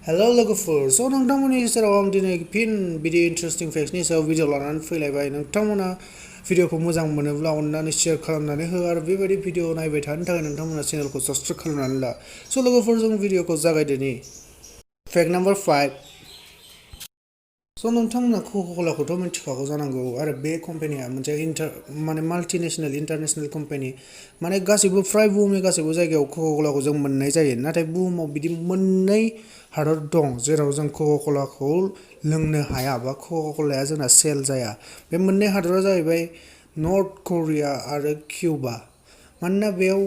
Hello लोगोफोर स' नोंथांमोननि गेजेराव आं दिनै फिन बिदि इन्टारेस्टिं फेक्ट्सनि सायाव भिडिअ लानानै फैलायबाय नोंथांमोना भिडिअखौ मोजां मोनोब्ला अननानै शेयार खालामनानै हो आरो बेबायदि भिडिअ नायबाय थानो थाखाय नोंथांमोना चेनेलखौ साबस्क्राइब खालामनानै ला स' लोगोफोर जों भिडिअखौ जागायदोनि फेक्ट नाम्बार 5 स' नोंथांमोना क'का-क'लाखौथ' मिथिखागौ जानांगौ आरो बे कम्पानिया मोनसे माल्टिनेशनेल इन्टारनेशनेल कम्पानि माने गासैबो फ्राय बुहुमनि गासैबो जायगायाव क'का-क'लाखौ जों मोननाय जायो नाथाय बुहुमाव बिदि मोननै हादर दं जेराव जों क'का-क'लाखौ लोंनो हाया बा क'का-क'लाया जोंना सेल जाया बे मोननै हादरा जाहैबाय नर्थ करिया आरो किउबा मानोना बेयाव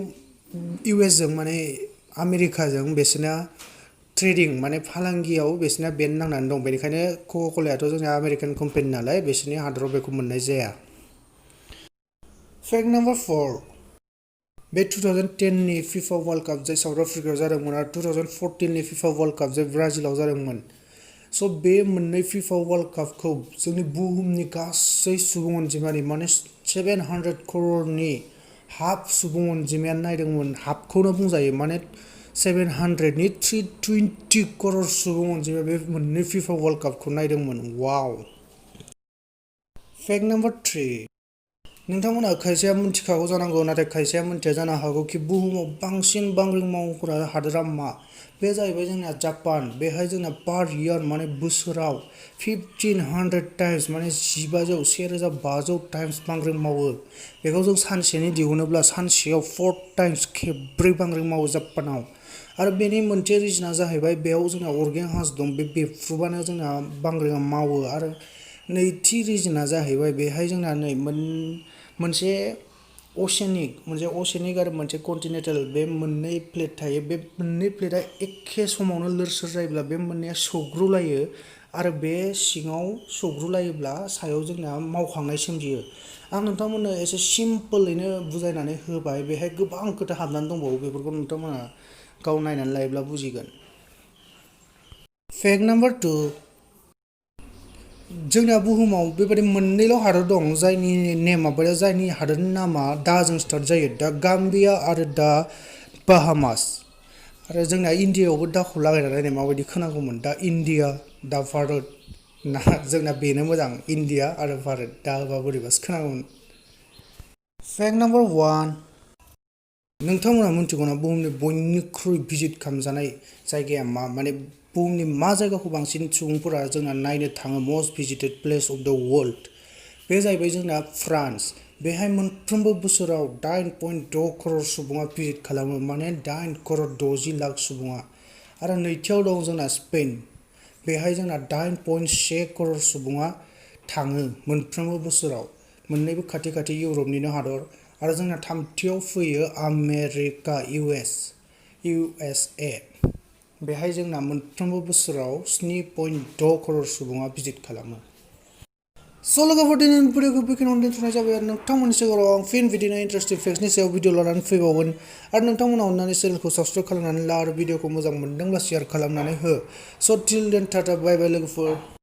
इउएसजों माने आमेरिकाजों बिसोरना ट्रेडिं माने फालांगियाव बिसोरना बेन नांनानै दं बेनिखायनो क'का-क'लायाथ' जोंना आमेरिकान कम्पानि नालाय बिसोरनि हादराव बेखौ मोननाय जाया फेक्ट नाम्बार 4 बे 2010 नि फिफा वर्ल्ड काप जाय साउथ आफ्रिकायाव जादोंमोन आरो 2014 नि फिफा वर्ल्ड काप जाय ब्राजिलाव जादोंमोन स' बे मोननै फिफा वर्ल्ड कापखौ जोंनि बुहुमनि गासै सुबुं अनजिमानि माने 700 क'ररनि हाफ सुबुं अनजिमाया नायदोंमोन हाफखौनो बुंजायो माने 700 नि 320 क'रर सुबुं अनजिमाया बे मोननै फिफा वर्ल्ड कापखौ नायदोंमोन वाव फेक्ट नाम्बार 3 नोंथांमोना खायसेया मिथिखागौ जानांगौ नाथाय खायसेया मिथिया जानो हागौ कि बुहुमाव बांसिन बांग्रिं मावग्रा हादोरा मा बे जाहैबाय जोंना जापान बेहाय जोंना पार इयार माने बोसोराव 1500 टाइम्स माने 1500 टाइम्स बांग्रिं मावो बेखौ जों सानसेनि दिहुनोब्ला सानसेयाव 4 टाइम्स खेब्रै बांग्रिं मावो जापानाव आरो बेनि मोनसे रिजना जाहैबाय बेयाव जोंना अरगें हाजो दं बे बेफ्रुबानो जोंना बांग्रिङा मावो आरो नैथि रिजना जाहैबाय बेहाय जोंना नै मोनसे असेनिक आरो मोनसे कन्टिनेन्टेल बे मोननै प्लेट थायो बे मोननै प्लेटआ एखे समावनो लोरसोर जायोब्ला बे मोननैया सौग्रुलायो आरो बे सिङाव सौग्रुलायोब्ला सायाव जोंना मावखांनाय सोमजियो आं नोंथांमोननो एसे सिम्पोलैनो बुजायनानै होबाय बेहाय गोबां खोथा हाबनानै दंबावो बेफोरखौ नोंथांमोना गाव नायनानै लायोब्ला बुजिगोन फेक्ट नाम्बार 2 जोंना बुहुमाव बेबायदि मोननैल' हादर दं जायनि हादरनि नामा दाजों स्टार्ट जायो दा गाम्बिया आरो दा बाहामास आरो जोंना इण्डियायावबो दाखौ लागायना नायनाय माबायदि खोनांगौमोन दा इण्डिया दा भारत ना जोंना बेनो मोजां इण्डिया आरो भारत दा होबा बोरैबासो खोनांगौमोन फेक्ट नाम्बार 1 नोंथांमोना मिथिगौना बुहुमनि बयनिख्रुइ भिजिट खालामजानाय जायगाया मा माने बुहुमनि मा जायगाखौ बांसिन सुबुंफोरा जोंना नायनो थाङो मस्ट भिजिटेड प्लेस अफ द वर्ल्ड बे जाहैबाय जोंना फ्रान्स बेहाय मोनफ्रोमबो बोसोराव 8.6 क'रर सुबुङा भिजिट खालामो माने 8 क'रर 60 लाख सुबुङा आरो नैथियाव दं जोंना स्पेन बेहाय जोंना 8.1 क'रर सुबुङा थाङो मोनफ्रोमबो बोसोराव मोननैबो खाथि खाथि इउरपनिनो हादर आरो जोंना थामथियाव फैयो आमेरिका USA बेहाय जोंना मोनफ्रोमबो बोसोराव 7.6 क'रर सुबुङा भिजिट खालामो स' लोगोफोर दिनैनि भिडिअखौ बेखिनियावनो दोनथ'नाय जाबाय आरो नोंथांमोननि सिगाङाव आं फिन बिदिनो इन्टारेस्टिं फेक्ट्सनि सायाव भिडिअ लानानै फैबावगोन आरो नोंथांमोना अननानै चेनेलखौ साबस्क्राइब खालामनानै ला आरो भिडिअखौ मोजां मोनदोंब्ला शेयार खालामनानै हो स' टिल देन टाटा बाय बाय लोगोफोर